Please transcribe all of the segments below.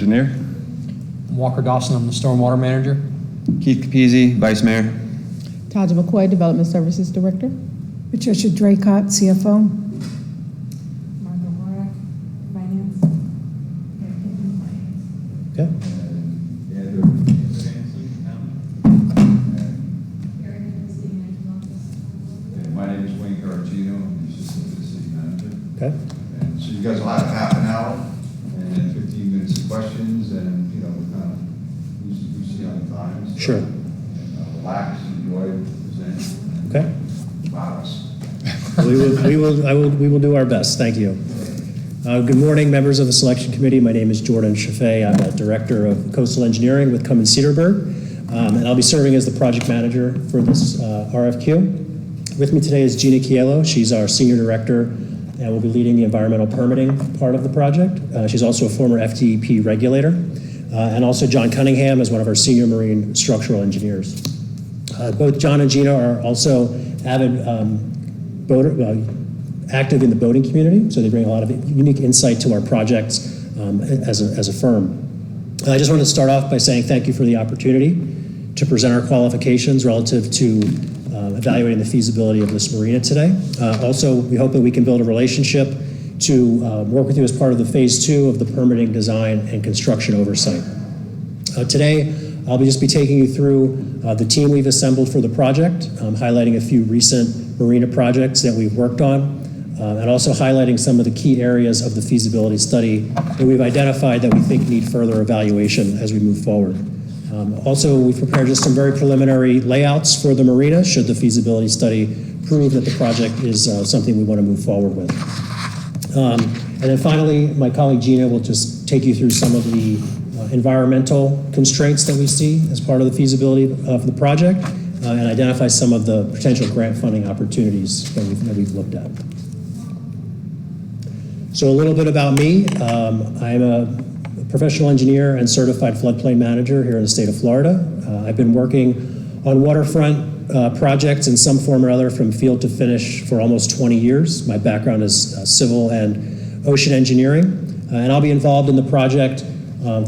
engineer. Walker Dawson, I'm the stormwater manager. Keith Capizzi, vice mayor. Taja McCoy, Development Services Director. Patricia Draycott, CFO. Martha Horak, Finance. Okay. My name is Wayne Caragino. I'm the assistant to the city manager. Okay. And so you guys will have half an hour and then 15 minutes of questions, and you know we kind of we see on the times. Sure. Relax, enjoy, present. Okay. Wow us. We will do our best. Thank you. Good morning, members of the selection committee. My name is Jordan Chaffee. I'm a director of coastal engineering with Cummins Cederberg, and I'll be serving as the project manager for this RFQ. With me today is Gina Chiello. She's our senior director and will be leading the environmental permitting part of the project. She's also a former FDEP regulator, and also John Cunningham is one of our senior marine structural engineers. Both John and Gina are also avid active in the boating community, so they bring a lot of unique insight to our projects as a firm. I just wanted to start off by saying thank you for the opportunity to present our qualifications relative to evaluating the feasibility of this marina today. Also, we hope that we can build a relationship to work with you as part of the phase 2 of the permitting, design, and construction oversight. Today, I'll just be taking you through the team we've assembled for the project, highlighting a few recent marina projects that we've worked on, and also highlighting some of the key areas of the feasibility study that we've identified that we think need further evaluation as we move forward. Also, we've prepared just some very preliminary layouts for the marina should the feasibility study prove that the project is something we want to move forward with. And then finally, my colleague Gina will just take you through some of the environmental constraints that we see as part of the feasibility of the project and identify some of the potential grant funding opportunities that we've looked at. So a little bit about me. I'm a professional engineer and certified floodplain manager here in the state of Florida. I've been working on waterfront projects in some form or other from field to finish for almost 20 years. My background is civil and ocean engineering, and I'll be involved in the project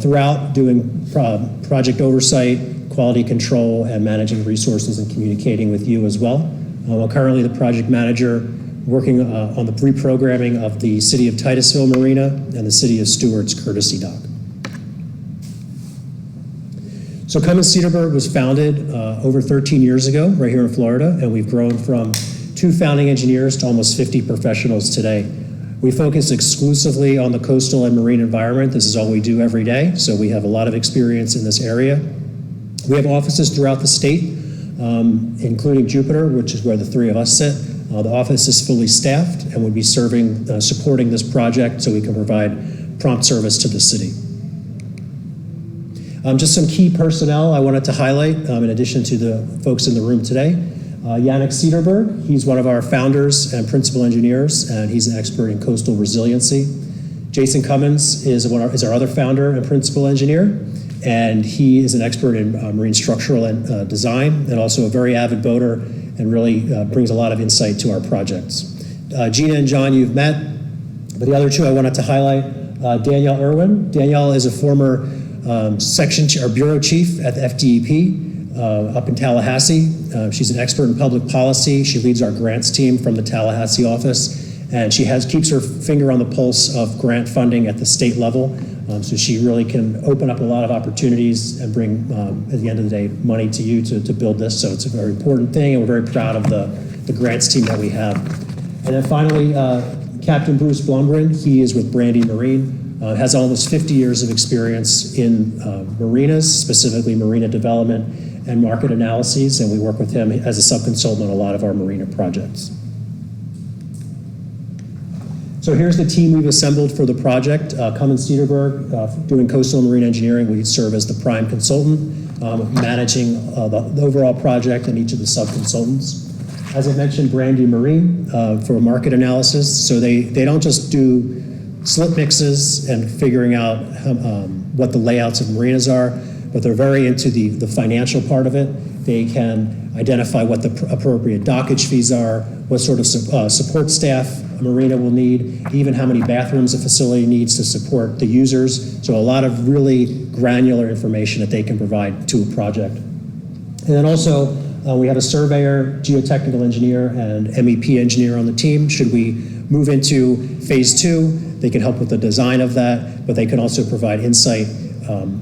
throughout doing project oversight, quality control, and managing resources and communicating with you as well. I'm currently the project manager working on the reprogramming of the City of Titusville Marina and the City of Stewart's Courtesy Dock. So Cummins Cederberg was founded over 13 years ago right here in Florida, and we've grown from 2 founding engineers to almost 50 professionals today. We focus exclusively on the coastal and marine environment. This is all we do every day, so we have a lot of experience in this area. We have offices throughout the state, including Jupiter, which is where the 3 of us sit. The office is fully staffed and would be supporting this project so we can provide prompt service to the city. Just some key personnel I wanted to highlight in addition to the folks in the room today. Yannick Cederberg, he's one of our founders and principal engineers, and he's an expert in coastal resiliency. Jason Cummins is our other founder and principal engineer, and he is an expert in marine structural and design, and also a very avid boater, and really brings a lot of insight to our projects. Gina and John, you've met, but the other 2 I wanted to highlight, Danielle Irwin. Danielle is a former section or bureau chief at the FDEP up in Tallahassee. She's an expert in public policy. She leads our grants team from the Tallahassee office, and she keeps her finger on the pulse of grant funding at the state level. So she really can open up a lot of opportunities and bring, at the end of the day, money to you to build this. So it's a very important thing, and we're very proud of the grants team that we have. And then finally, Captain Bruce Blumgren. He is with Brandy Marine. Has almost 50 years of experience in marinas, specifically marina development and market analyses, and we work with him as a sub-consultant on a lot of our marina projects. So here's the team we've assembled for the project. Cummins Cederberg, doing coastal and marine engineering. We serve as the prime consultant, managing the overall project and each of the sub-consultants. As I mentioned, Brandy Marine for market analysis. So they don't just do slip mixes and figuring out what the layouts of marinas are, but they're very into the financial part of it. They can identify what the appropriate dockage fees are, what sort of support staff a marina will need, even how many bathrooms a facility needs to support the users. So a lot of really granular information that they can provide to a project. And then also, we have a surveyor, geotechnical engineer, and MEP engineer on the team. Should we move into phase 2, they can help with the design of that, but they can also provide insight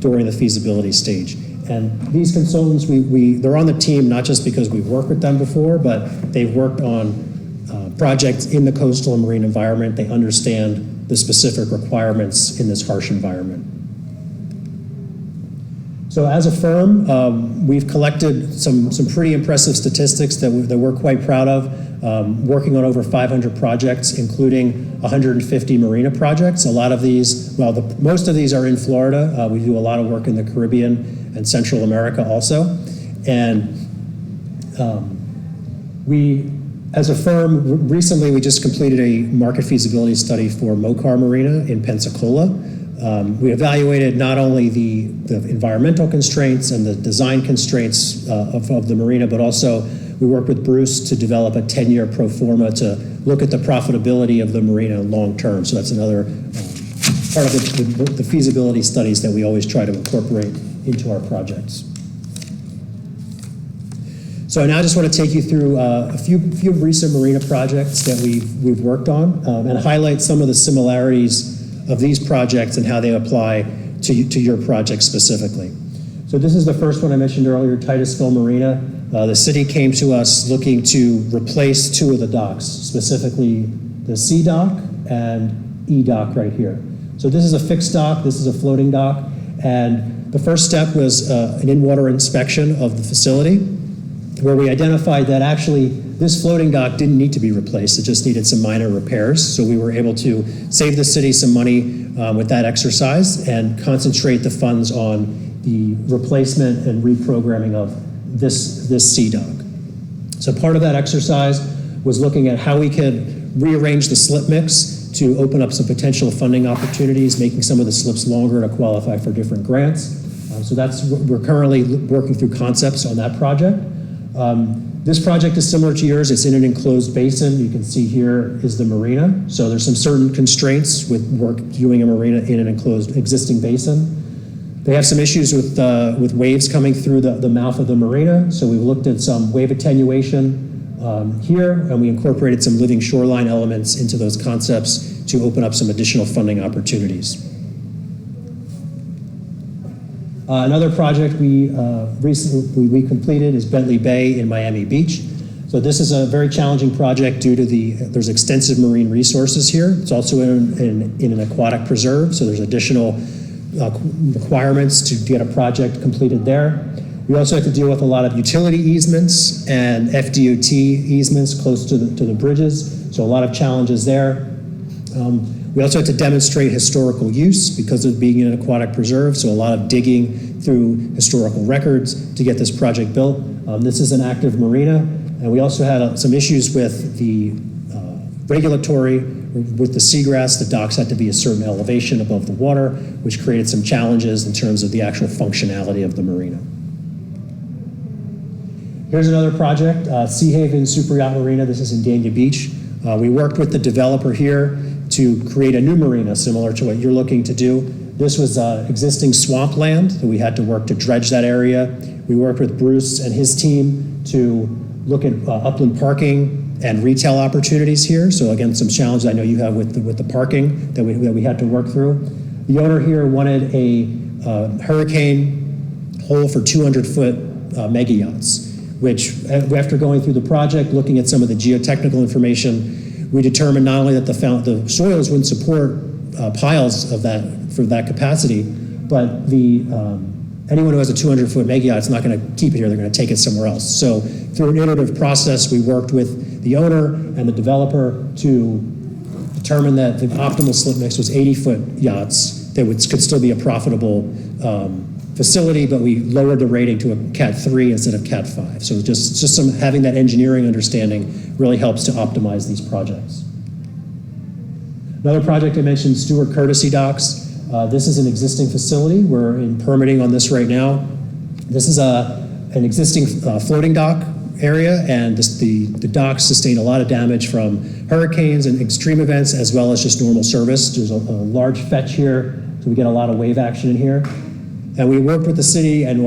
during the feasibility stage. And these consultants, they're on the team not just because we've worked with them before, but they've worked on projects in the coastal and marine environment. They understand the specific requirements in this harsh environment. So as a firm, we've collected some pretty impressive statistics that we're quite proud of, working on over 500 projects, including 150 marina projects. A lot of these, well, most of these are in Florida. We do a lot of work in the Caribbean and Central America also. And as a firm, recently we just completed a market feasibility study for Mokar Marina in Pensacola. We evaluated not only the environmental constraints and the design constraints of the marina, but also we worked with Bruce to develop a 10-year pro forma to look at the profitability of the marina long term. So that's another part of the feasibility studies that we always try to incorporate into our projects. So now I just want to take you through a few recent marina projects that we've worked on and highlight some of the similarities of these projects and how they apply to your project specifically. So this is the first one I mentioned earlier, Titusville Marina. The city came to us looking to replace 2 of the docks, specifically the C dock and E dock right here. So this is a fixed dock, this is a floating dock, and the first step was an in-water inspection of the facility, where we identified that actually this floating dock didn't need to be replaced, it just needed some minor repairs. So we were able to save the city some money with that exercise and concentrate the funds on the replacement and reprogramming of this C dock. So part of that exercise was looking at how we could rearrange the slip mix to open up some potential funding opportunities, making some of the slips longer to qualify for different grants. So we're currently working through concepts on that project. This project is similar to yours. It's in an enclosed basin. You can see here is the marina. So there's some certain constraints with doing a marina in an enclosed existing basin. They have some issues with waves coming through the mouth of the marina. So we've looked at some wave attenuation here, and we incorporated some living shoreline elements into those concepts to open up some additional funding opportunities. Another project we recently completed is Bentley Bay in Miami Beach. So this is a very challenging project due to there's extensive marine resources here. It's also in an aquatic preserve, so there's additional requirements to get a project completed there. We also have to deal with a lot of utility easements and FDOT easements close to the bridges, so a lot of challenges there. We also have to demonstrate historical use because of being in an aquatic preserve, so a lot of digging through historical records to get this project built. This is an active marina, and we also had some issues with the regulatory, with the seagrass. The docks had to be a certain elevation above the water, which created some challenges in terms of the actual functionality of the marina. Here's another project, Sea Haven Super Yacht Marina. This is in Dania Beach. We worked with the developer here to create a new marina similar to what you're looking to do. This was existing swampland that we had to work to dredge that area. We worked with Bruce and his team to look at upland parking and retail opportunities here. So again, some challenges I know you have with the parking that we had to work through. The owner here wanted a hurricane hole for 200-foot mega yachts, which after going through the project, looking at some of the geotechnical information, we determined not only that the soils wouldn't support piles of that for that capacity, but anyone who has a 200-foot mega yacht is not going to keep it here. They're going to take it somewhere else. So through an iterative process, we worked with the owner and the developer to determine that the optimal slip mix was 80-foot yachts that could still be a profitable facility, but we lowered the rating to a Cat 3 instead of Cat 5. So just having that engineering understanding really helps to optimize these projects. Another project I mentioned, Stewart Courtesy Docks. This is an existing facility. We're in permitting on this right now. This is an existing floating dock area, and the docks sustain a lot of damage from hurricanes and extreme events, as well as just normal service. There's a large fetch here, so we get a lot of wave action in here. And we worked with the city, and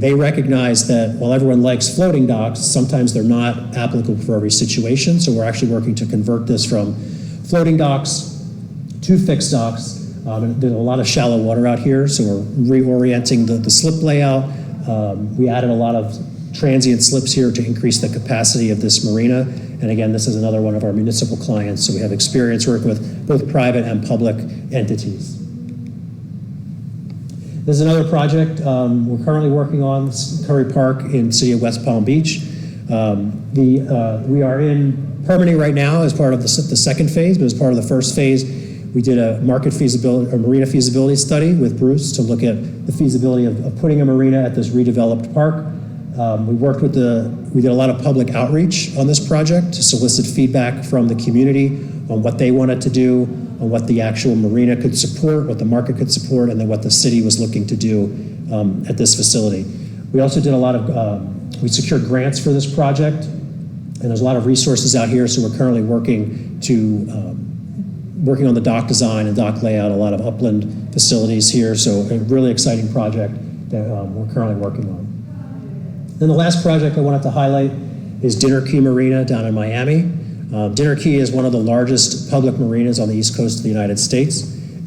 they recognize that while everyone likes floating docks, sometimes they're not applicable for every situation. So we're actually working to convert this from floating docks to fixed docks. And there's a lot of shallow water out here, so we're reorienting the slip layout. We added a lot of transient slips here to increase the capacity of this marina. And again, this is another one of our municipal clients, so we have experience working with both private and public entities. There's another project we're currently working on, Curry Park in City of West Palm Beach. We are in permitting right now as part of the second phase, but as part of the first phase, we did a marina feasibility study with Bruce to look at the feasibility of putting a marina at this redeveloped park. We did a lot of public outreach on this project to solicit feedback from the community on what they wanted to do, on what the actual marina could support, what the market could support, and then what the city was looking to do at this facility. We also did a lot of, we secured grants for this project, and there's a lot of resources out here, so we're currently working on the dock design and dock layout, a lot of upland facilities here, so a really exciting project that we're currently working on. Then the last project I wanted to highlight is Dinner Key Marina down in Miami. Dinner Key is one of the largest public marinas on the east coast of the United States.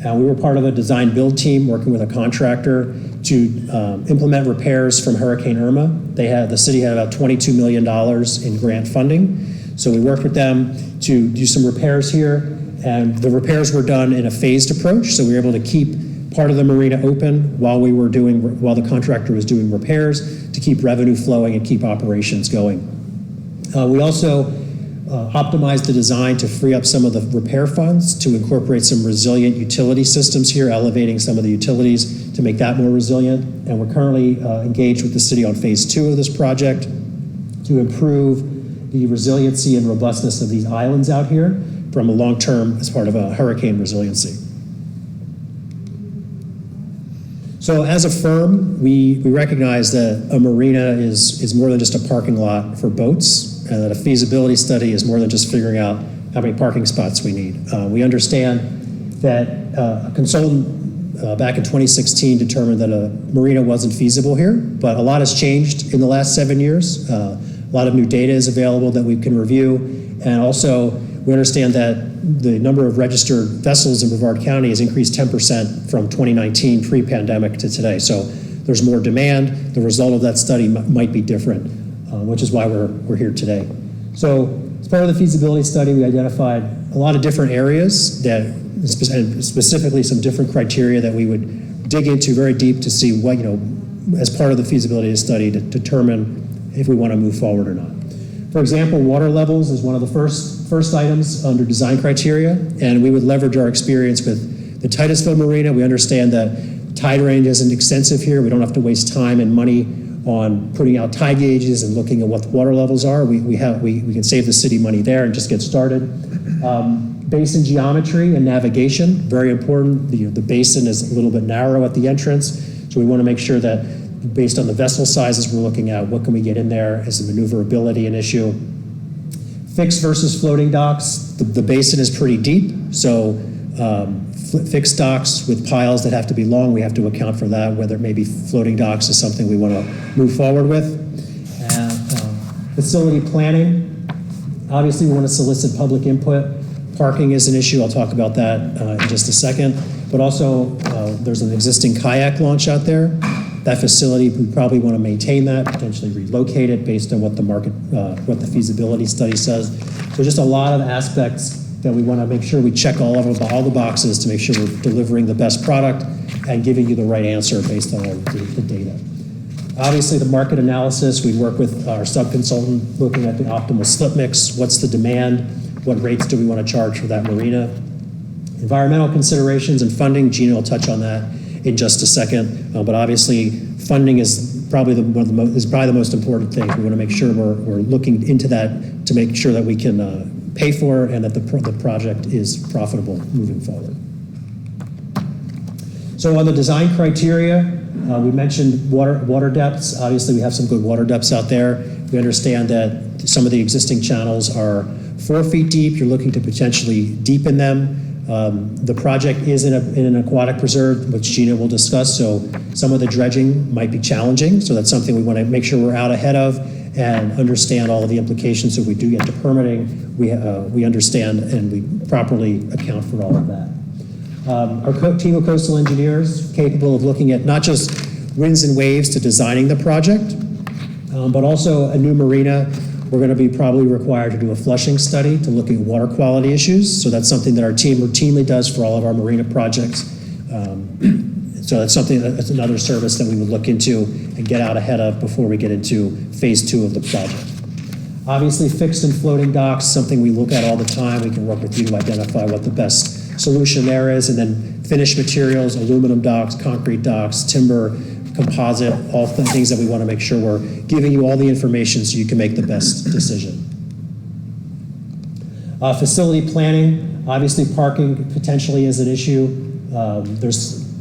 And we were part of a design build team working with a contractor to implement repairs from Hurricane Irma. The city had about $22 million in grant funding. So we worked with them to do some repairs here, and the repairs were done in a phased approach. So we were able to keep part of the marina open while the contractor was doing repairs to keep revenue flowing and keep operations going. We also optimized the design to free up some of the repair funds to incorporate some resilient utility systems here, elevating some of the utilities to make that more resilient. And we're currently engaged with the city on phase 2 of this project to improve the resiliency and robustness of these islands out here from a long-term as part of a hurricane resiliency. So as a firm, we recognize that a marina is more than just a parking lot for boats, and that a feasibility study is more than just figuring out how many parking spots we need. We understand that a consultant back in 2016 determined that a marina wasn't feasible here, but a lot has changed in the last 7 years. A lot of new data is available that we can review, and also we understand that the number of registered vessels in Brevard County has increased 10% from 2019 pre-pandemic to today. So there's more demand. The result of that study might be different, which is why we're here today. So as part of the feasibility study, we identified a lot of different areas and specifically some different criteria that we would dig into very deep to see what, as part of the feasibility study to determine if we want to move forward or not. For example, water levels is one of the first items under design criteria, and we would leverage our experience with the Titusville Marina. We understand that tide range isn't extensive here. We don't have to waste time and money on putting out tide gauges and looking at what the water levels are. We can save the city money there and just get started. Basin geometry and navigation, very important. The basin is a little bit narrow at the entrance, so we want to make sure that based on the vessel sizes we're looking at, what can we get in there? Is the maneuverability an issue? Fixed versus floating docks, the basin is pretty deep, so fixed docks with piles that have to be long, we have to account for that, whether maybe floating docks is something we want to move forward with. And facility planning, obviously we want to solicit public input. Parking is an issue, I'll talk about that in just a second, but also there's an existing kayak launch out there. That facility, we probably want to maintain that, potentially relocate it based on what what the feasibility study says. So just a lot of aspects that we want to make sure we check all the boxes to make sure we're delivering the best product and giving you the right answer based on the data. Obviously, the market analysis, we work with our sub-consultant looking at the optimal slip mix, what's the demand, what rates do we want to charge for that marina. Environmental considerations and funding, Gina will touch on that in just a second, but obviously funding is probably the most important thing. We want to make sure we're looking into that to make sure that we can pay for it and that the project is profitable moving forward. So on the design criteria, we mentioned water depths. Obviously, we have some good water depths out there. We understand that some of the existing channels are 4 feet deep. You're looking to potentially deepen them. The project is in an aquatic preserve, which Gina will discuss, so some of the dredging might be challenging, so that's something we want to make sure we're out ahead of and understand all of the implications. So if we do get to permitting, we understand and we properly account for all of that. Our team of coastal engineers capable of looking at not just winds and waves to designing the project, but also a new marina. We're going to be probably required to do a flushing study to look at water quality issues. So that's something that our team routinely does for all of our marina projects. So that's another service that we would look into and get out ahead of before we get into phase 2 of the project. Obviously, fixed and floating docks, something we look at all the time. We can work with you to identify what the best solution there is. And then finished materials, aluminum docks, concrete docks, timber, composite, all the things that we want to make sure we're giving you all the information so you can make the best decision. Facility planning, obviously parking potentially is an issue.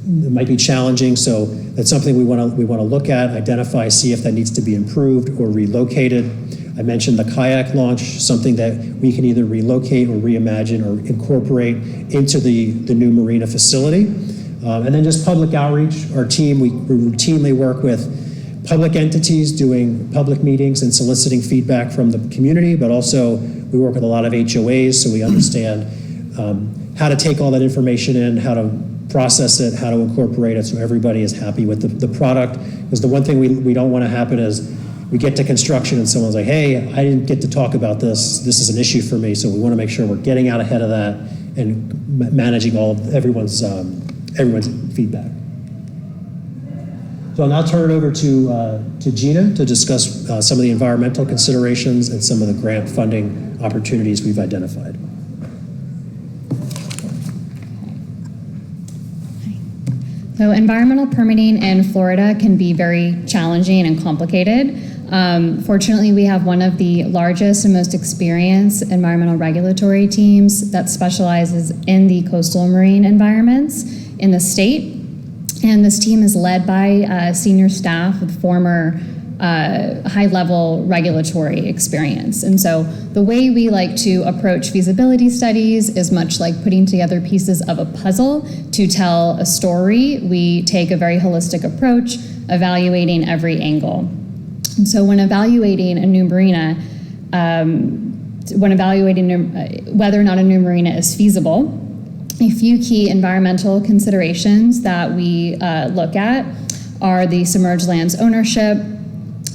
It might be challenging, so that's something we want to look at, identify, see if that needs to be improved or relocated. I mentioned the kayak launch, something that we can either relocate or reimagine or incorporate into the new marina facility. And then just public outreach. Our team, we routinely work with public entities doing public meetings and soliciting feedback from the community, but also we work with a lot of HOAs, so we understand how to take all that information in, how to process it, how to incorporate it so everybody is happy with the product. Because the one thing we don't want to happen is we get to construction and someone's like, hey, I didn't get to talk about this. This is an issue for me. So we want to make sure we're getting out ahead of that and managing everyone's feedback. So I'll now turn it over to Gina to discuss some of the environmental considerations and some of the grant funding opportunities we've identified. So environmental permitting in Florida can be very challenging and complicated. Fortunately, we have one of the largest and most experienced environmental regulatory teams that specializes in the coastal and marine environments in the state. And this team is led by senior staff with former high-level regulatory experience. And so the way we like to approach feasibility studies is much like putting together pieces of a puzzle to tell a story. We take a very holistic approach, evaluating every angle. And so when evaluating a new marina, whether or not a new marina is feasible, a few key environmental considerations that we look at are the submerged lands ownership,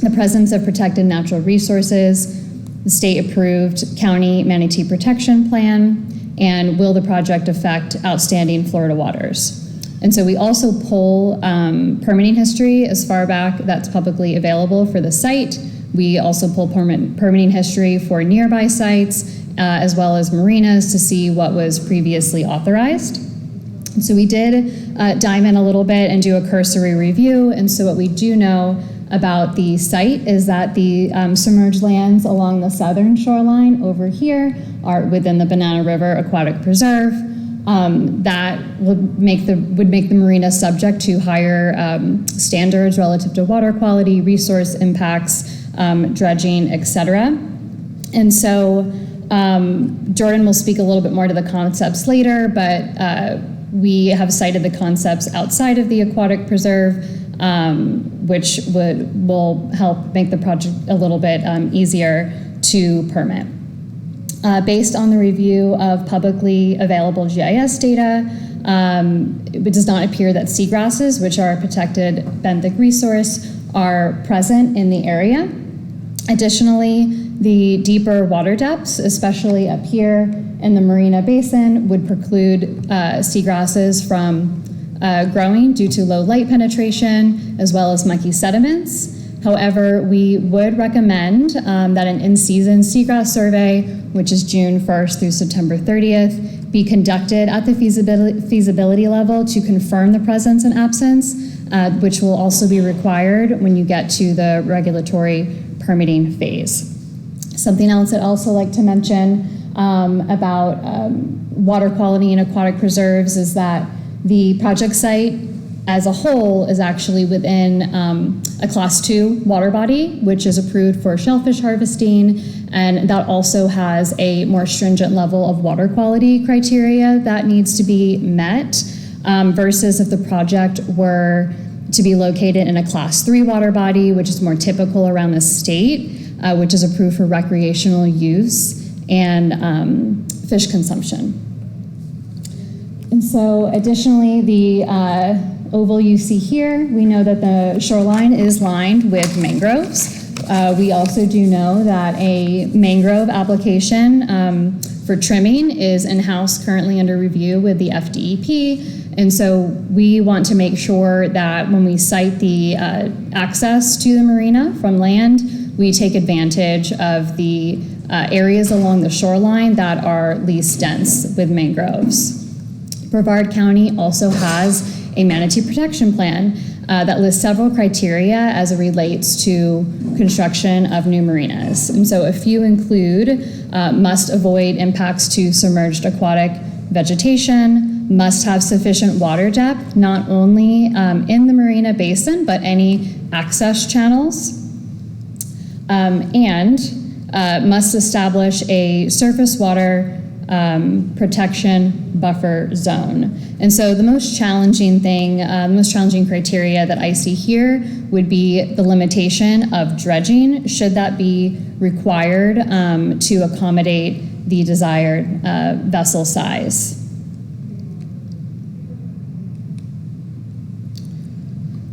the presence of protected natural resources, the state-approved county manatee protection plan, and will the project affect outstanding Florida waters? And so we also pull permitting history as far back that's publicly available for the site. We also pull permitting history for nearby sites, as well as marinas to see what was previously authorized. And so we did dive in a little bit and do a cursory review. And so what we do know about the site is that the submerged lands along the southern shoreline over here are within the Banana River Aquatic Preserve. That would make the marina subject to higher standards relative to water quality, resource impacts, dredging, etc. And so Jordan will speak a little bit more to the concepts later, but we have cited the concepts outside of the aquatic preserve, which will help make the project a little bit easier to permit. Based on the review of publicly available GIS data, it does not appear that seagrasses, which are a protected benthic resource, are present in the area. Additionally, the deeper water depths, especially up here in the Marina Basin, would preclude seagrasses from growing due to low light penetration, as well as mucky sediments. However, we would recommend that an in-season seagrass survey, which is June 1st through September 30th, be conducted at the feasibility level to confirm the presence and absence, which will also be required when you get to the regulatory permitting phase. Something else I'd also like to mention about water quality in aquatic preserves is that the project site as a whole is actually within a Class 2 water body, which is approved for shellfish harvesting, and that also has a more stringent level of water quality criteria that needs to be met, versus if the project were to be located in a Class 3 water body, which is more typical around the state, which is approved for recreational use and fish consumption. And so additionally, the oval you see here, we know that the shoreline is lined with mangroves. We also do know that a mangrove application for trimming is in-house, currently under review with the FDEP. And so we want to make sure that when we site the access to the marina from land, we take advantage of the areas along the shoreline that are least dense with mangroves. Brevard County also has a manatee protection plan that lists several criteria as it relates to construction of new marinas. And so a few include must avoid impacts to submerged aquatic vegetation, must have sufficient water depth, not only in the marina basin, but any access channels, and must establish a surface water protection buffer zone. And so the most challenging thing, the most challenging criteria that I see here would be the limitation of dredging, should that be required to accommodate the desired vessel size.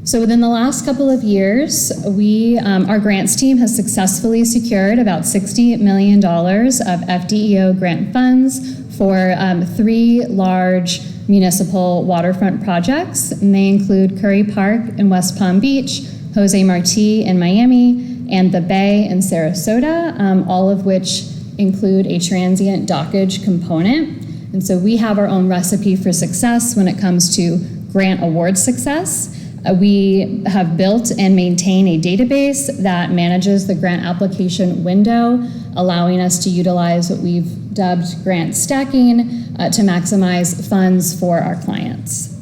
So within the last couple of years, our grants team has successfully secured about $60 million of FDEO grant funds for 3 large municipal waterfront projects, and they include Curry Park in West Palm Beach, Jose Marti in Miami, and the Bay in Sarasota, all of which include a transient dockage component. And so we have our own recipe for success when it comes to grant award success. We have built and maintain a database that manages the grant application window, allowing us to utilize what we've dubbed grant stacking to maximize funds for our clients.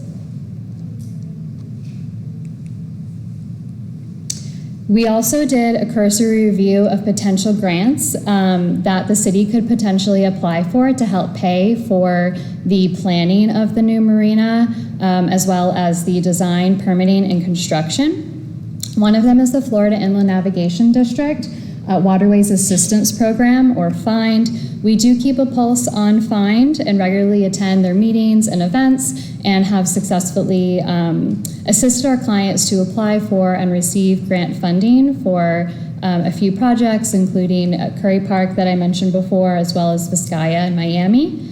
We also did a cursory review of potential grants that the city could potentially apply for to help pay for the planning of the new marina, as well as the design, permitting, and construction. One of them is the Florida Inland Navigation District Waterways Assistance Program, or FIND. We do keep a pulse on FIND and regularly attend their meetings and events, and have successfully assisted our clients to apply for and receive grant funding for a few projects, including Curry Park that I mentioned before, as well as Vizcaya and Miami.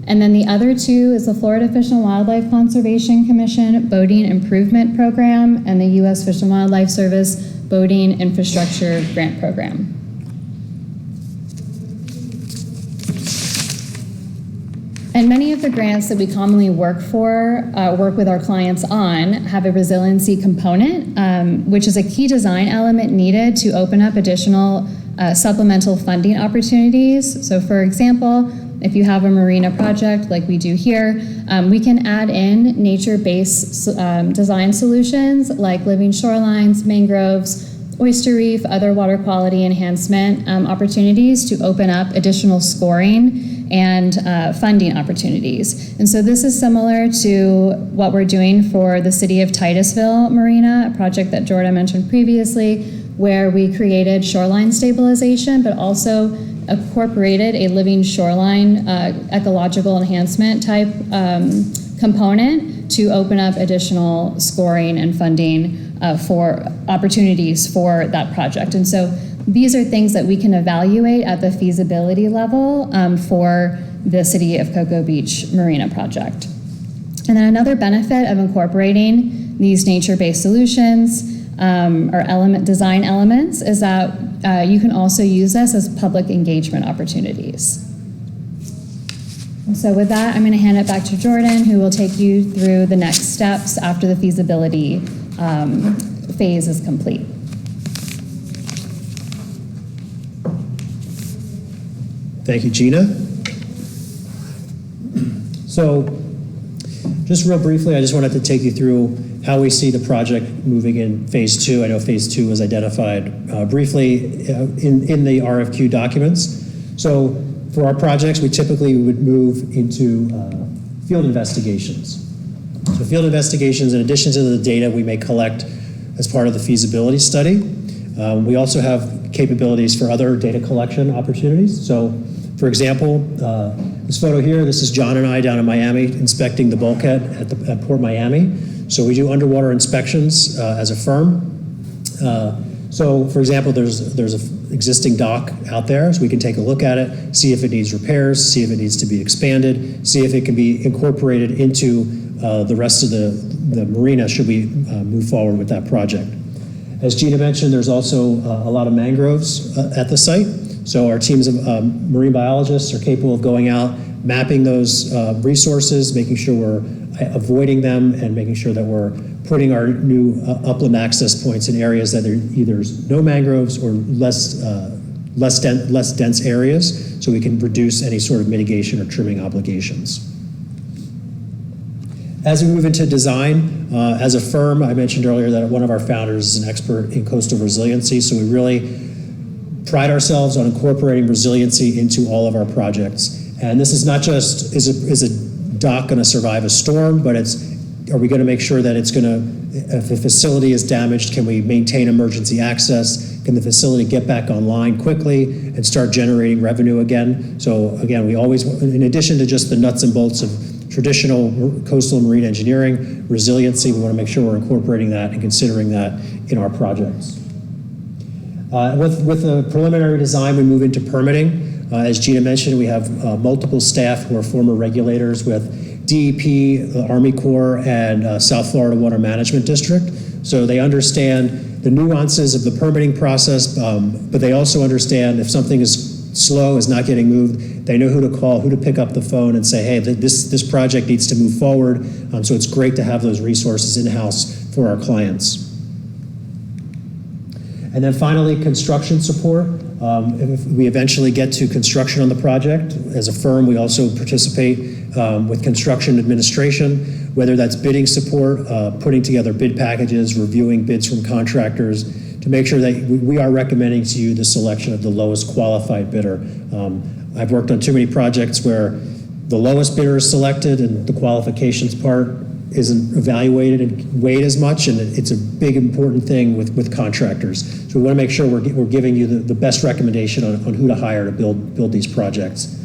And then the other two is the Florida Fish and Wildlife Conservation Commission Boating Improvement Program and the U.S. Fish and Wildlife Service Boating Infrastructure Grant Program. And many of the grants that we commonly work with our clients on have a resiliency component, which is a key design element needed to open up additional supplemental funding opportunities. So for example, if you have a marina project like we do here, we can add in nature-based design solutions like living shorelines, mangroves, oyster reef, other water quality enhancement opportunities to open up additional scoring and funding opportunities. And so this is similar to what we're doing for the City of Titusville Marina, a project that Jordan mentioned previously, where we created shoreline stabilization, but also incorporated a living shoreline ecological enhancement type component to open up additional scoring and funding for opportunities for that project. And so these are things that we can evaluate at the feasibility level for the City of Cocoa Beach Marina project. And then another benefit of incorporating these nature-based solutions or design elements is that you can also use this as public engagement opportunities. And so with that, I'm going to hand it back to Jordan, who will take you through the next steps after the feasibility phase is complete. Thank you, Gina. So just real briefly, I just wanted to take you through how we see the project moving in phase 2. I know phase 2 was identified briefly in the RFQ documents. So for our projects, we typically would move into field investigations. So field investigations, in addition to the data we may collect as part of the feasibility study, we also have capabilities for other data collection opportunities. So, for example, this photo here, this is John and I down in Miami inspecting the bulkhead at Port Miami. So we do underwater inspections as a firm. So, for example, there's an existing dock out there, so we can take a look at it, see if it needs repairs, see if it needs to be expanded, see if it can be incorporated into the rest of the marina should we move forward with that project. As Gina mentioned, there's also a lot of mangroves at the site. So our teams of marine biologists are capable of going out, mapping those resources, making sure we're avoiding them, and making sure that we're putting our new upland access points in areas that are either no mangroves or less dense areas, so we can reduce any sort of mitigation or trimming obligations. As we move into design, as a firm, I mentioned earlier that one of our founders is an expert in coastal resiliency, so we really pride ourselves on incorporating resiliency into all of our projects. And this is not just, is a dock going to survive a storm, but are we going to make sure that it's going to, if a facility is damaged, can we maintain emergency access? Can the facility get back online quickly and start generating revenue again? So again, we always, in addition to just the nuts and bolts of traditional coastal marine engineering, resiliency, we want to make sure we're incorporating that and considering that in our projects. With the preliminary design, we move into permitting. As Gina mentioned, we have multiple staff who are former regulators with DEP, the Army Corps, and South Florida Water Management District. So they understand the nuances of the permitting process, but they also understand if something is slow, is not getting moved, they know who to call, who to pick up the phone and say, hey, this project needs to move forward. So it's great to have those resources in-house for our clients. And then finally, construction support. If we eventually get to construction on the project, as a firm, we also participate with construction administration, whether that's bidding support, putting together bid packages, reviewing bids from contractors, to make sure that we are recommending to you the selection of the lowest qualified bidder. I've worked on too many projects where the lowest bidder is selected and the qualifications part isn't evaluated and weighed as much, and it's a big important thing with contractors. So we want to make sure we're giving you the best recommendation on who to hire to build these projects.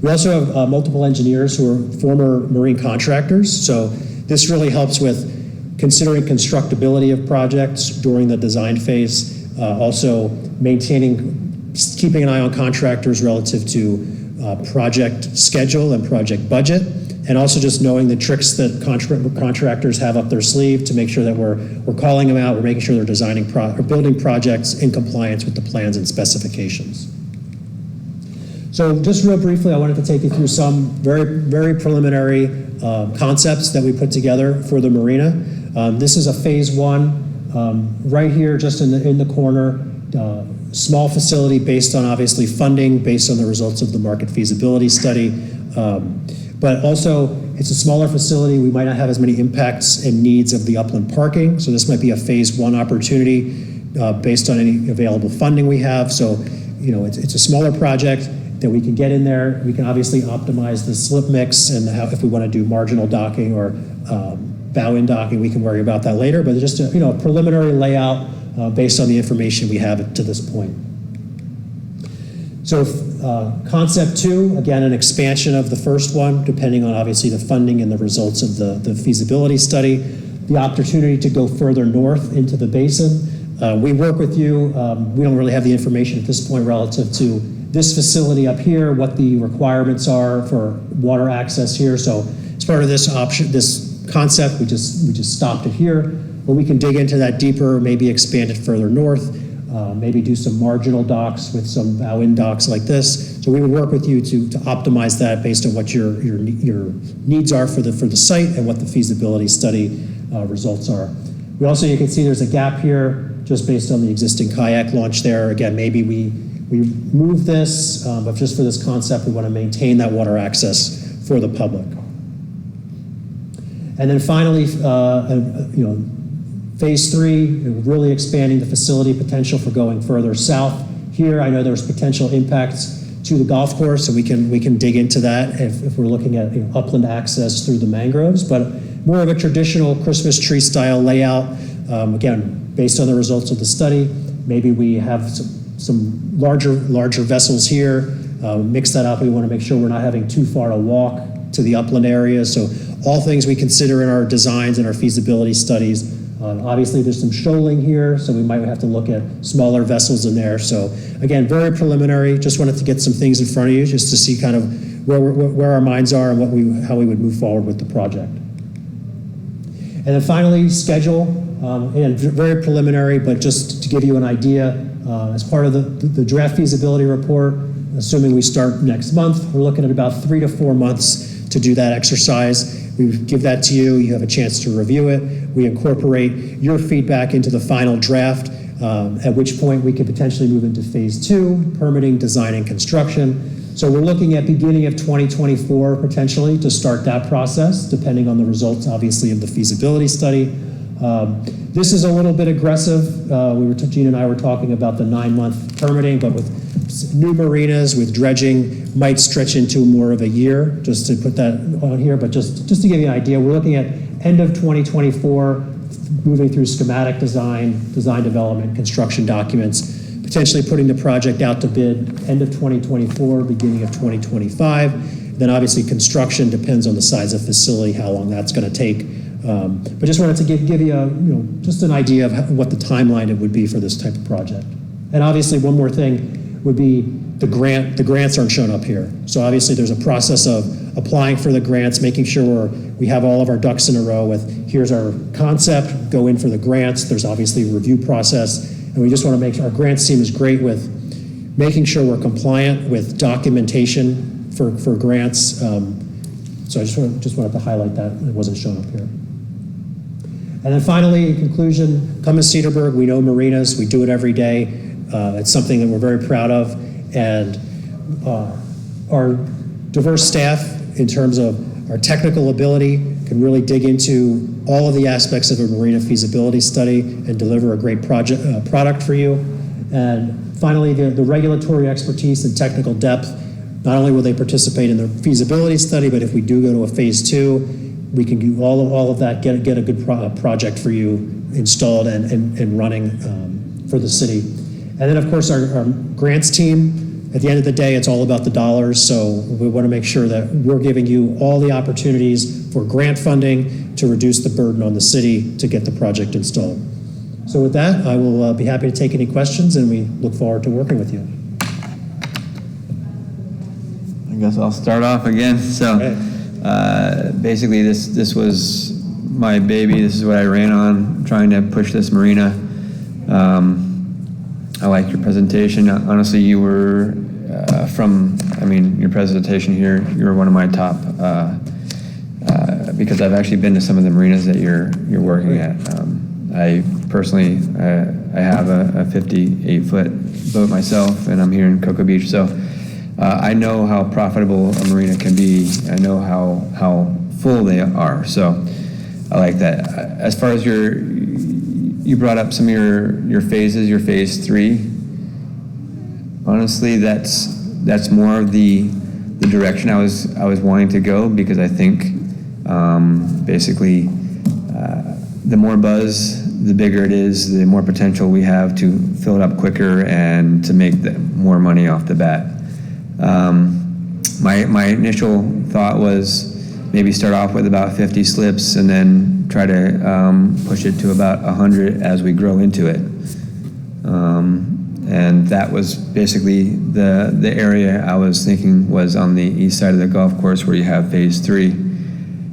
We also have multiple engineers who are former marine contractors, so this really helps with considering constructability of projects during the design phase, also keeping an eye on contractors relative to project schedule and project budget, and also just knowing the tricks that contractors have up their sleeve to make sure that we're calling them out, we're making sure they're designing or building projects in compliance with the plans and specifications. So just real briefly, I wanted to take you through some very, very preliminary concepts that we put together for the marina. This is a phase 1, right here, just in the corner. Small facility based on obviously funding, based on the results of the market feasibility study. But also, it's a smaller facility. We might not have as many impacts and needs of the upland parking. So this might be a phase 1 opportunity based on any available funding we have. So, it's a smaller project that we can get in there. We can obviously optimize the slip mix and if we want to do marginal docking or bow-in docking, we can worry about that later. But just a preliminary layout based on the information we have to this point. So concept 2, again, an expansion of the first one, depending on obviously the funding and the results of the feasibility study. The opportunity to go further north into the basin. We work with you. We don't really have the information at this point relative to this facility up here, what the requirements are for water access here. So as part of this concept, we just stopped it here, but we can dig into that deeper, maybe expand it further north. Maybe do some marginal docks with some bow-in docks like this. So we would work with you to optimize that based on what your needs are for the site and what the feasibility study results are. We also, you can see there's a gap here just based on the existing kayak launch there. Again, maybe we move this, but just for this concept, we want to maintain that water access for the public. And then finally, phase 3, really expanding the facility potential for going further south. Here, I know there's potential impacts to the golf course, and we can dig into that if we're looking at upland access through the mangroves, but more of a traditional Christmas tree style layout. Again, based on the results of the study, maybe we have some larger vessels here, mix that up. We want to make sure we're not having too far to walk to the upland areas. So all things we consider in our designs and our feasibility studies. Obviously, there's some shoaling here, so we might have to look at smaller vessels in there. So again, very preliminary. Just wanted to get some things in front of you just to see kind of where our minds are and how we would move forward with the project. And then finally, schedule. And very preliminary, but just to give you an idea, as part of the draft feasibility report, assuming we start next month, we're looking at about 3 to 4 months to do that exercise. We give that to you. You have a chance to review it. We incorporate your feedback into the final draft, at which point we could potentially move into phase 2, permitting, design, and construction. So we're looking at beginning of 2024 potentially to start that process, depending on the results, obviously, of the feasibility study. This is a little bit aggressive. Gene and I were talking about the 9-month permitting, but with new marinas, with dredging, might stretch into more of a year, just to put that on here. But just to give you an idea, we're looking at end of 2024, moving through schematic design development, construction documents, potentially putting the project out to bid end of 2024, beginning of 2025. Then obviously construction depends on the size of facility, how long that's going to take. But just wanted to give you just an idea of what the timeline it would be for this type of project. And obviously one more thing would be the grant. The grants aren't shown up here. So obviously there's a process of applying for the grants, making sure we have all of our ducks in a row with here's our concept, go in for the grants. There's obviously a review process. And we just want to make sure our grants team is great with making sure we're compliant with documentation for grants. So I just wanted to highlight that. It wasn't shown up here. And then finally, in conclusion, Cummins Cederberg, we know marinas, we do it every day. It's something that we're very proud of. And our diverse staff, in terms of our technical ability, can really dig into all of the aspects of a marina feasibility study and deliver a great product for you. And finally, the regulatory expertise and technical depth. Not only will they participate in the feasibility study, but if we do go to a phase 2, we can do all of that, get a good project for you installed and running for the city. And then, of course, our grants team, at the end of the day, it's all about the dollars. So we want to make sure that we're giving you all the opportunities for grant funding to reduce the burden on the city to get the project installed. So with that, I will be happy to take any questions, and we look forward to working with you. I guess I'll start off again. So basically this was my baby. This is what I ran on, trying to push this marina. I liked your presentation. Honestly, you were your presentation here, you were one of my top, because I've actually been to some of the marinas that you're working at. I personally, I have a 58-foot boat myself, and I'm here in Cocoa Beach, so I know how profitable a marina can be. I know how full they are, so I like that. As far as you brought up some of your phases, your phase 3. Honestly, that's more of the direction I was wanting to go, because I think basically the more buzz, the bigger it is, the more potential we have to fill it up quicker and to make more money off the bat. My initial thought was maybe start off with about 50 slips and then try to push it to about 100 as we grow into it. And that was basically the area I was thinking was on the east side of the golf course where you have phase 3.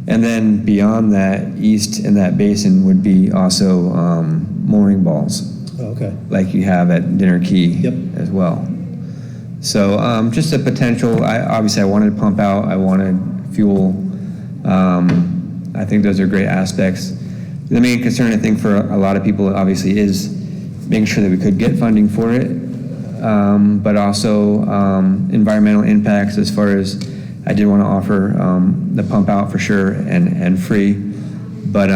And then beyond that, east in that basin would be also mooring balls. Oh, okay. Like you have at Dinner Key. Yep. As well. So just a potential. I wanted to pump out. I wanted fuel. I think those are great aspects. The main concern, I think, for a lot of people obviously is making sure that we could get funding for it, but also environmental impacts, as far as I did want to offer the pump out for sure and free. But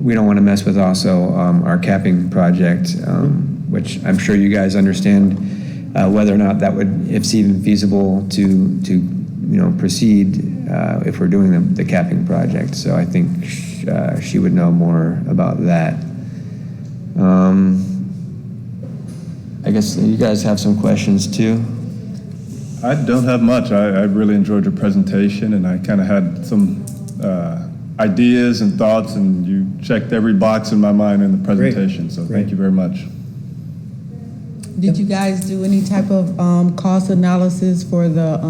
we don't want to mess with also our capping project, which I'm sure you guys understand whether or not that would, if it's even feasible to proceed if we're doing the capping project. So I think she would know more about that. I guess you guys have some questions too. I don't have much. I really enjoyed your presentation, and I kind of had some ideas and thoughts, and you checked every box in my mind in the presentation. So Great. thank you very much. Did you guys do any type of cost analysis for the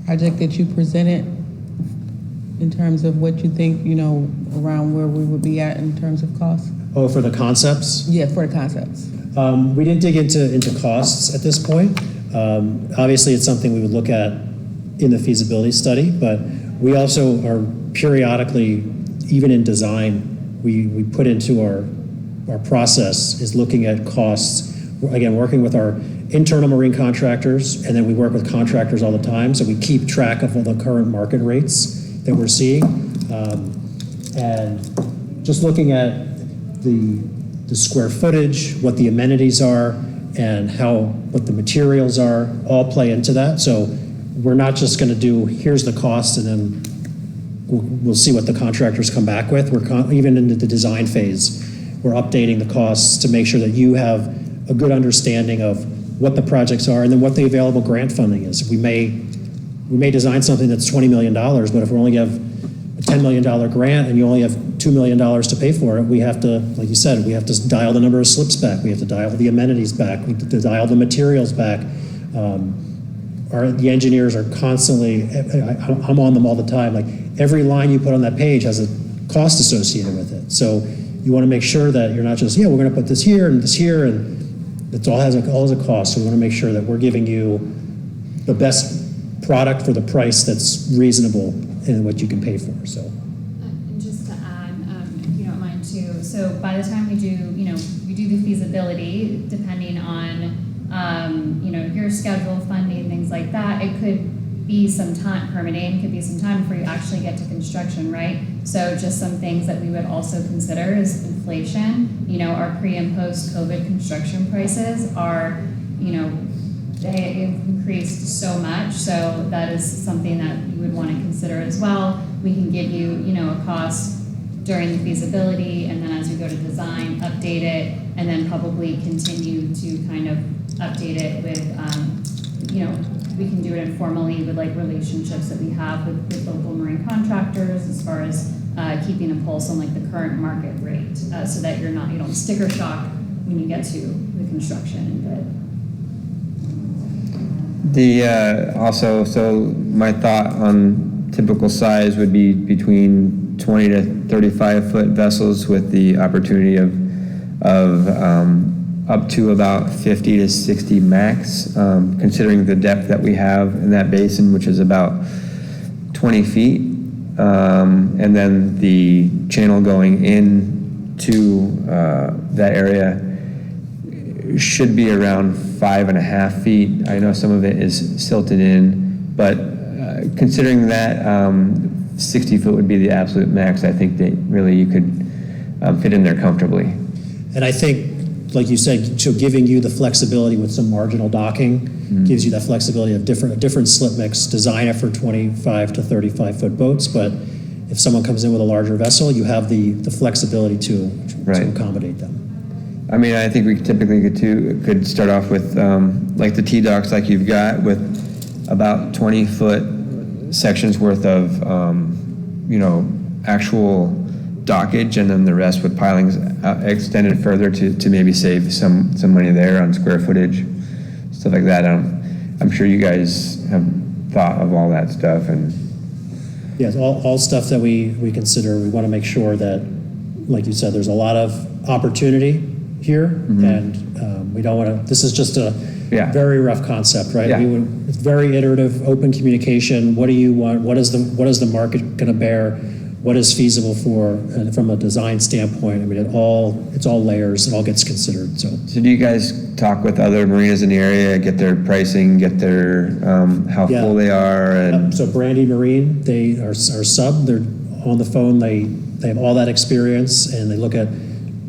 project that you presented in terms of what you think, around where we would be at in terms of cost? Oh, for the concepts? Yeah, for the concepts. We didn't dig into costs at this point. Obviously, it's something we would look at in the feasibility study, but we also are periodically, even in design, we put into our process is looking at costs. Again, working with our internal marine contractors, and then we work with contractors all the time, so we keep track of all the current market rates that we're seeing. And just looking at the square footage, what the amenities are, and what the materials are, all play into that. So we're not just going to do, here's the cost, and then we'll see what the contractors come back with. We're even into the design phase, we're updating the costs to make sure that you have a good understanding of what the projects are and then what the available grant funding is. We may design something that's $20 million, but if we only have a $10 million grant and you only have $2 million to pay for it, we have to, like you said, we have to dial the number of slips back. We have to dial the amenities back. We have to dial the materials back. The engineers are constantly, I'm on them all the time. Like every line you put on that page has a cost associated with it. So you want to make sure that you're not just, we're going to put this here, and it all has a cost. So we want to make sure that we're giving you the best product for the price that's reasonable and what you can pay for. So. And just to add, if you don't mind too, so by the time we do the feasibility, depending on, your schedule, funding, things like that, it could be some time, permitting could be some time before you actually get to construction, right? So just some things that we would also consider is inflation. Our pre and post COVID construction prices are, they increased so much, so that is something that you would want to consider as well. We can give you, a cost during the feasibility, and then as we go to design, update it, and then probably continue to kind of update it with, we can do it informally with like relationships that we have with local marine contractors as far as keeping a pulse on like the current market rate, so that you don't sticker shock when you get to the construction and bid. Also, so my thought on typical size would be between 20 to 35 foot vessels with the opportunity of up to about 50 to 60 max, considering the depth that we have in that basin, which is about 20 feet. And then the channel going into that area should be around 5.5 feet. I know some of it is silted in, but considering that 60 foot would be the absolute max, I think that really you could fit in there comfortably. And I think, like you said, so giving you the flexibility with some marginal docking gives you that flexibility of different slip mix, design it for 25 to 35 foot boats, but if someone comes in with a larger vessel, you have the flexibility to accommodate them. I mean, I think we typically could start off with like the T-docks like you've got, with about 20 foot sections worth of actual dockage, and then the rest with pilings extended further to maybe save some money there on square footage, stuff like that. I'm sure you guys have thought of all that stuff. And yes, all stuff that we consider. We want to make sure that, like you said, there's a lot of opportunity here, and we don't want to. This is just a very rough concept, right? It's very iterative, open communication. What do you want? What is the market going to bear? what is feasible for, and from a design standpoint, I mean, it's all layers, it all gets considered, so. So do you guys talk with other marinas in the area, get their pricing, get their, how Yeah. full they are? And So Brandy Marine, they are sub, they're on the phone, they have all that experience, and they look at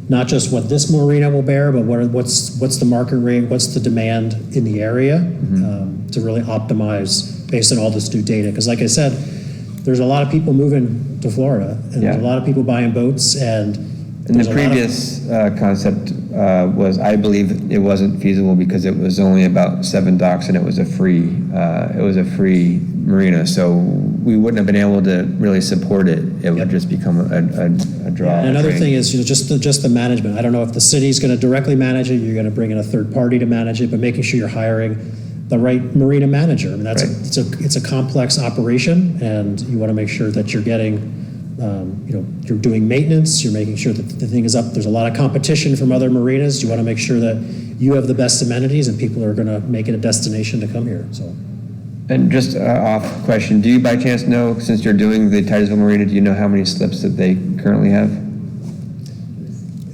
not just what this marina will bear, but what's the market rate, what's the demand in the area, to really optimize based on all this new data. Because like I said, there's a lot of people moving to Florida, and there's a lot of people buying boats, and the previous concept was, I believe it wasn't feasible because it was only about 7 docks and it was a free marina. So we wouldn't have been able to really support it. It would just become a draw. And another thing is, just the management. I don't know if the city's going to directly manage it, you're going to bring in a third party to manage it, but making sure you're hiring the right marina manager. I mean, it's a complex operation, and you want to make sure that you're getting, you're doing maintenance, you're making sure that the thing is up. There's a lot of competition from other marinas. You want to make sure that you have the best amenities and people are going to make it a destination to come here, so. And just off question, do you by chance know, since you're doing the Titusville Marina, do you know how many slips that they currently have?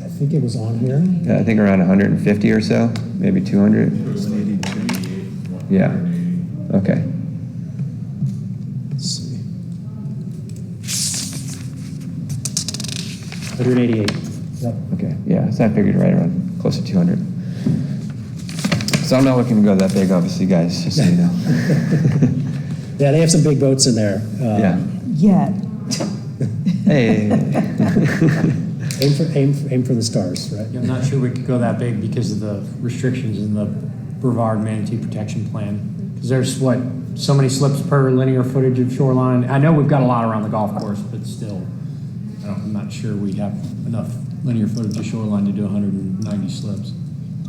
I think it was on here. Yeah, I think around 150 or so, maybe 200. Yeah. Okay. Let's see. 188. Yep. Okay. Yeah. So I figured right around close to 200. So I'm not looking to go that big, obviously, guys. Just so you know. Yeah, they have some big boats in there. Yeah. Yet. Hey. Aim for the stars, right? I'm not sure we could go that big because of the restrictions in the Brevard Manatee Protection Plan. Because there's, so many slips per linear footage of shoreline. I know we've got a lot around the golf course, but still, I'm not sure we have enough linear footage of shoreline to do 190 slips.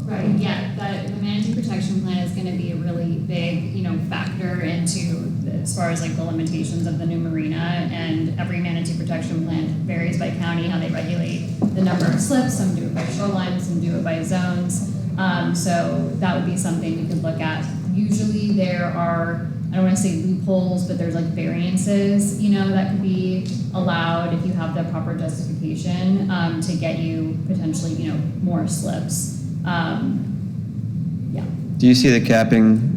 Right, yeah, the Manatee Protection Plan is gonna be a really big, factor into, as far as like the limitations of the new marina, and every Manatee Protection Plan varies by county, how they regulate the number of slips. Some do it by shoreline, some do it by zones. So that would be something we could look at. Usually there are, I don't wanna say loopholes, but there's like variances, that could be allowed if you have the proper justification, to get you potentially, more slips. Yeah. Do you see the capping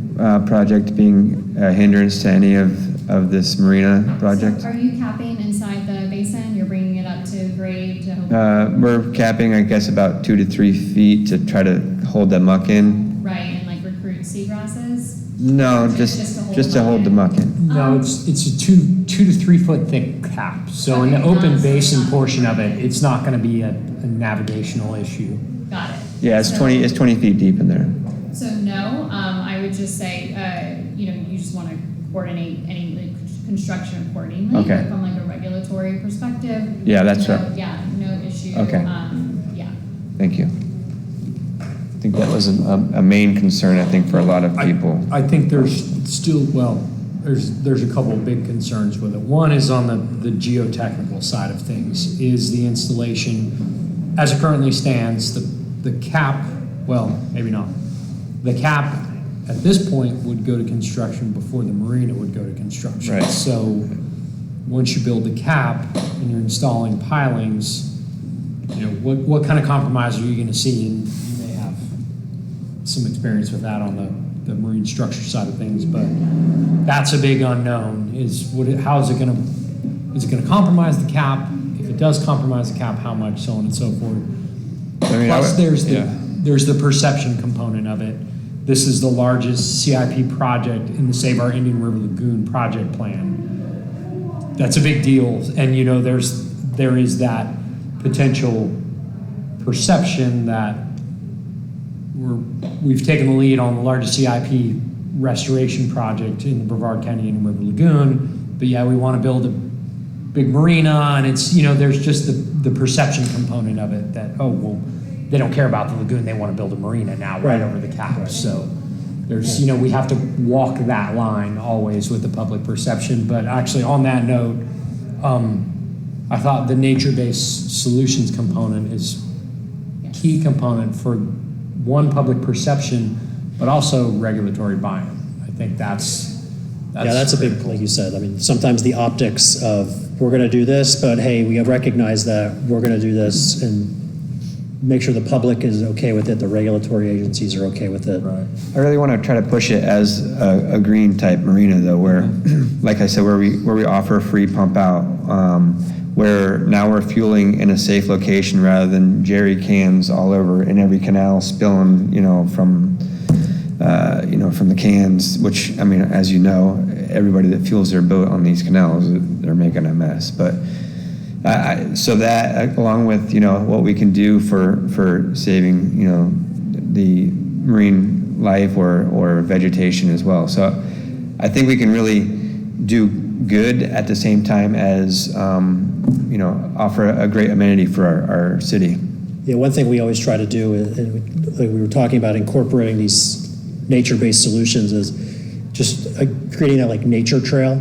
project being a hindrance to any of this marina project? So are you capping inside the basin? You're bringing it up to grade to hope? We're capping, I guess, about 2 to 3 feet to try to hold the muck in. Right, and like recruit seagrasses? No, just to hold the muck in. No, it's a 2 to 3 foot thick cap. So in the open basin portion of it, it's not gonna be a navigational issue. Got it. Yeah, it's So- 20 feet deep in there. So no, I would just say, you just want to coordinate any construction accordingly. Okay. But from like a regulatory perspective. Yeah, that's no, right. Yeah, no issue. Okay. Yeah. Thank you. I think that was a main concern, I think, for a lot of people. I think there's still, there's a couple of big concerns with it. One is on the geotechnical side of things, is the installation, as it currently stands, the cap, well, maybe not. The cap at this point would go to construction before the marina would go to construction. Right. So once you build the cap and you're installing pilings, what kind of compromise are you going to see? And you may have some experience with that on the marine structure side of things, but that's a big unknown. How is it going to compromise the cap? If it does compromise the cap, how much, so on and so forth. Plus, there's the perception component of it. This is the largest CIP project in the Save Our Indian River Lagoon project plan. That's a big deal, and there is that potential perception that we've taken the lead on the largest CIP restoration project in the Brevard County Indian River Lagoon, but yeah, we want to build a big marina, and it's, there's just the perception component of it that, they don't care about the lagoon, they want to build a marina now right over the cap. So there's, we have to walk that line always with the public perception. But actually on that note, I thought the nature-based solutions component is key component for one, public perception, but also regulatory buy-in. I think that's a big, like you said, I mean, sometimes the optics of we're going to do this, but hey, we recognize that we're going to do this and make sure the public is okay with it, the regulatory agencies are okay with it. Right. I really want to try to push it as a green type marina though, where, like I said, where we offer a free pump out, where now we're fueling in a safe location rather than jerry cans all over in every canal spilling, from the cans, which, I mean, as you know, everybody that fuels their boat on these canals, they're making a mess. But so that, along with, what we can do for saving, the marine life or vegetation as well. So I think we can really do good at the same time as, offer a great amenity for our city. Yeah, one thing we always try to do, like we were talking about incorporating these nature-based solutions, is just creating that like nature trail,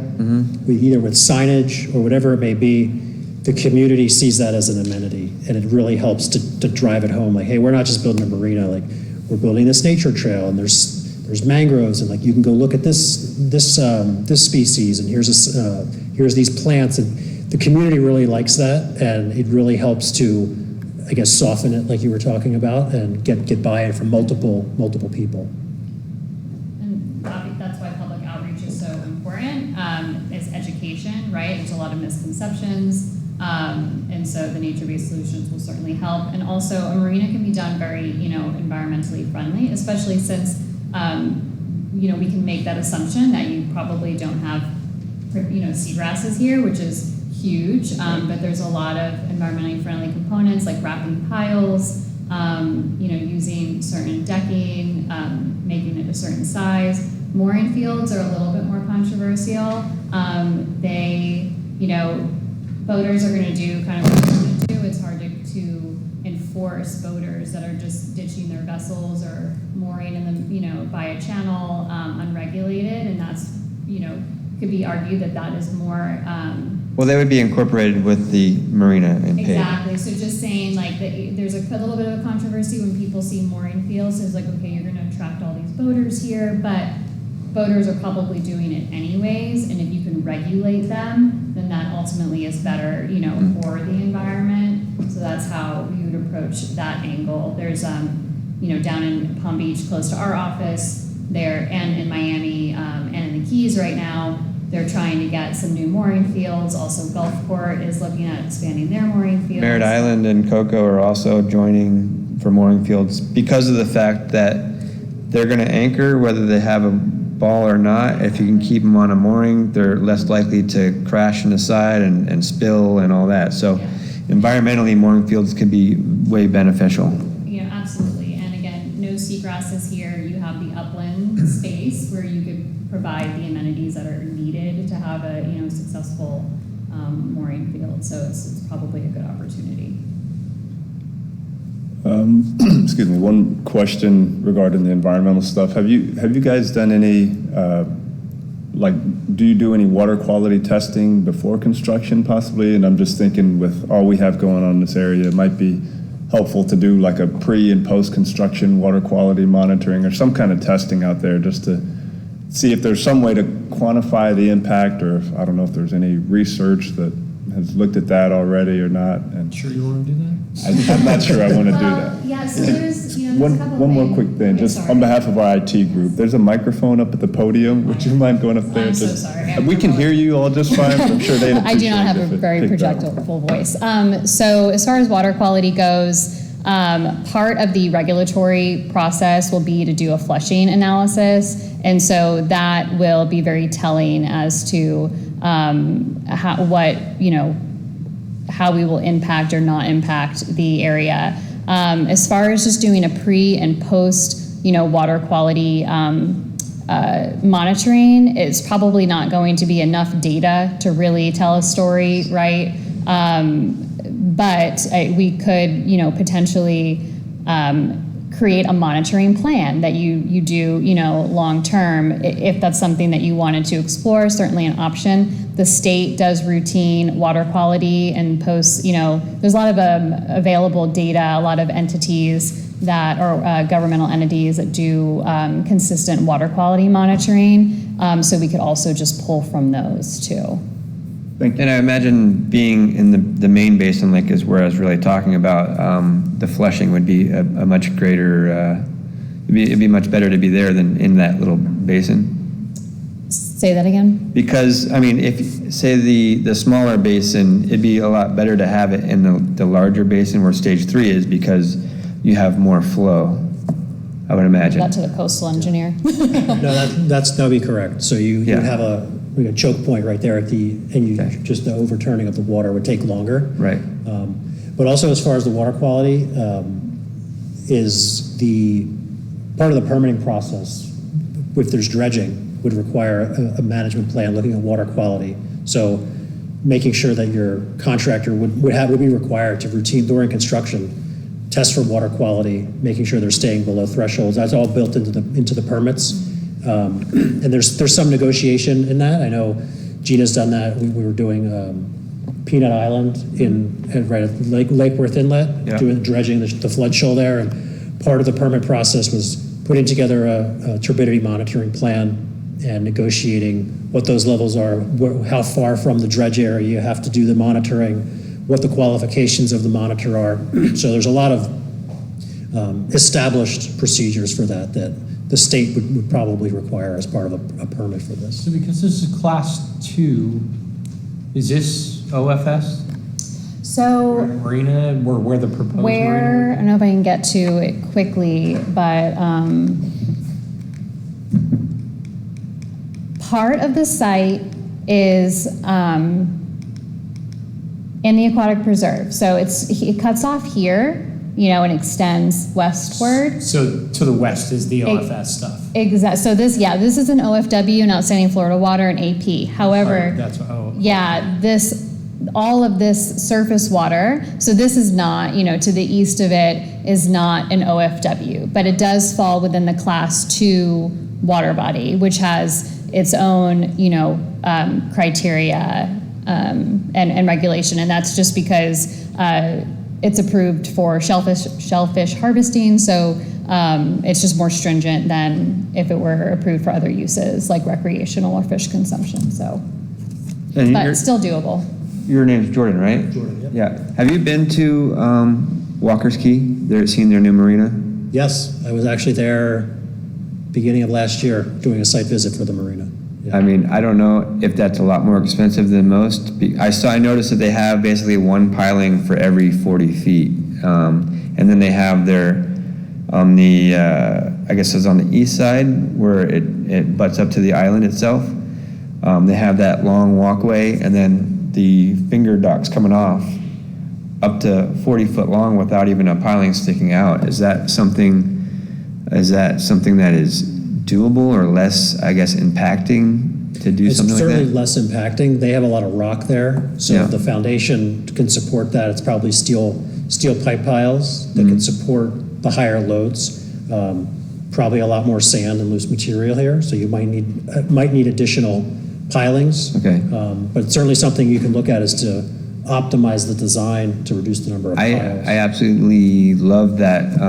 either with signage or whatever it may be. The community sees that as an amenity, and it really helps to drive it home. Like, hey, we're not just building a marina, like we're building this nature trail, and there's mangroves, and like you can go look at this species, and here's these plants, and the community really likes that, and it really helps to, I guess, soften it, like you were talking about, and get buy-in from multiple people. And that's why public outreach is so important, is education, right? There's a lot of misconceptions, and so the nature-based solutions will certainly help. And also, a marina can be done very, environmentally friendly, especially since, we can make that assumption that you probably don't have, seagrasses here, which is huge, but there's a lot of environmentally friendly components like wrapping piles, using certain decking, making it a certain size. Mooring fields are a little bit more controversial. Boaters are going to do kind of what they're going to do. It's hard to enforce boaters that are just ditching their vessels or mooring in the, by a channel unregulated, and that's, could be argued that is more. Well, they would be incorporated with the marina and paid. Exactly. So just saying, like, there's a little bit of a controversy when people see mooring fields. So it's like, okay, you're going to attract all these boaters here, but boaters are probably doing it anyways. And if you can regulate them, then that ultimately is better, for the environment. So that's how we would approach that angle. There's, down in Palm Beach, close to our office, there, and in Miami, and in the Keys right now, they're trying to get some new mooring fields. Also, Gulfport is looking at expanding their mooring fields. Merritt Island and Cocoa are also joining for mooring fields because of the fact that they're going to anchor whether they have a ball or not. If you can keep them on a mooring, they're less likely to crash in the side and spill and all that. So environmentally, mooring fields can be way beneficial. Yeah, absolutely. And again, no seagrasses here. You have the upland space where you could provide the amenities that are needed to have a successful mooring field. So it's probably a good opportunity. Excuse me. One question regarding the environmental stuff. Have you guys done any do you do any water quality testing before construction possibly? And I'm just thinking with all we have going on in this area, it might be helpful to do like a pre and post construction water quality monitoring or some kind of testing out there just to see if there's some way to quantify the impact, or if, I don't know if there's any research that has looked at that already or not. And Sure you want to do that? I'm not sure I want to do that. Yeah, so there's a couple One more things. quick thing, Okay, just sorry. on behalf of our IT group, there's a microphone up at the podium. Would you mind going up there? I'm so Just- sorry. We can hear you all just fine, but I'm sure they'd I do not have a appreciate it if it very picked up. projectable voice. So as far as water quality goes, part of the regulatory process will be to do a flushing analysis, and so that will be very telling as to how we will impact or not impact the area. As far as just doing a pre and post, water quality monitoring, it's probably not going to be enough data to really tell a story, right? But we could, potentially create a monitoring plan that you do, long term, if that's something that you wanted to explore. Certainly an option. The state does routine water quality and posts, there's a lot of available data, a lot of entities that are governmental entities that do consistent water quality monitoring. So we could also just pull from those too. Thank you. And I imagine being in the main basin, like is where I was really talking about, the flushing would be a much greater, it'd be much better to be there than in that little basin. Say that again? Because, I mean, if, say the smaller basin, it'd be a lot better to have it in the larger basin where stage 3 is, because you have more flow, I would imagine. That to the coastal engineer. No, that would be correct. So you Yeah. have a choke point right there and Okay. just the overturning of the water would take longer. Right. But also as far as the water quality, is the part of the permitting process, if there's dredging, would require a management plan looking at water quality. So making sure that your contractor would be required to routine during construction, test for water quality, making sure they're staying below thresholds. That's all built into the permits. And there's some negotiation in that. I know Gina's done that. We were doing Peanut Island right at Lake Worth Inlet, Yeah. doing dredging the flood shoal there. And part of the permit process was putting together a turbidity monitoring plan and negotiating what those levels are, how far from the dredge area you have to do the monitoring, what the qualifications of the monitor are. So there's a lot of established procedures for that the state would probably require as part of a permit for this. So because this is class 2, is this OFS? So Marina, where the proposed marina? I don't know if I can get to it quickly, but part of the site is in the aquatic preserve. So it cuts off here, and extends westward. So to the west is the OFS stuff. Exactly. So this is an OFW, an outstanding Florida water, and AP. However, all of this surface water, so this is not, to the east of it is not an OFW, but it does fall within the class 2 water body, which has its own, criteria and regulation. And that's just because it's approved for shellfish harvesting. So it's just more stringent than if it were approved for other uses like recreational or fish consumption. So, but it's still doable. Your name's Jordan, right? Jordan, yep. Yeah. Have you been to Walker's Key? Seen their new marina? Yes, I was actually there beginning of last year doing a site visit for the marina. Yeah. I mean, I don't know if that's a lot more expensive than most. I noticed that they have basically one piling for every 40 feet. And then they have their, on the, I guess it's on the east side where it butts up to the island itself. They have that long walkway and then the finger docks coming off up to 40 foot long without even a piling sticking out. Is that something that is doable or less, I guess, impacting to do something like that? It's certainly less impacting. They have a lot of rock there, so Yeah. the foundation can support that. It's probably steel pipe piles that can support the higher loads. Probably a lot more sand and loose material here, so you might need additional pilings. Okay. But it's certainly something you can look at is to optimize the design to reduce the number of piles. I absolutely love that.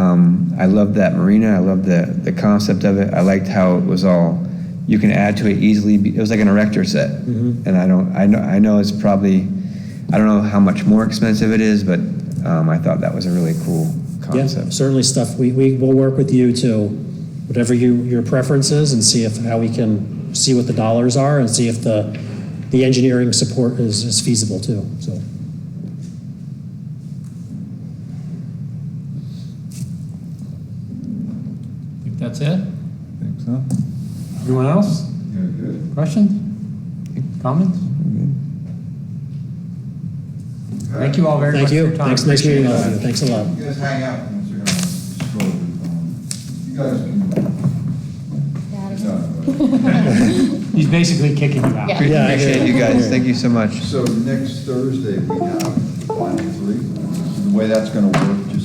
I love that marina. I love the concept of it. I liked how it was all, you can add to it easily. It was like an erector set. Mm-hmm. And I know it's probably, I don't know how much more expensive it is, but I thought that was a really cool concept. Yeah, certainly stuff. We will work with you to whatever your preference is and see how we can see what the dollars are and see if the engineering support is feasible too. So. I think that's it. I think so. Everyone else? Yeah, good. Questions? Comments? Thank you all very much Thank for you. your time. Thanks. Nice meeting all of you. Appreciate Thanks a lot. You guys hang out once you're gonna stroll through the phone. You guys can. it. He's basically kicking you out. Yeah. Yeah, I Appreciate hear you guys. Thank you so much. So next Thursday, we have the final 3. The way that's gonna work, just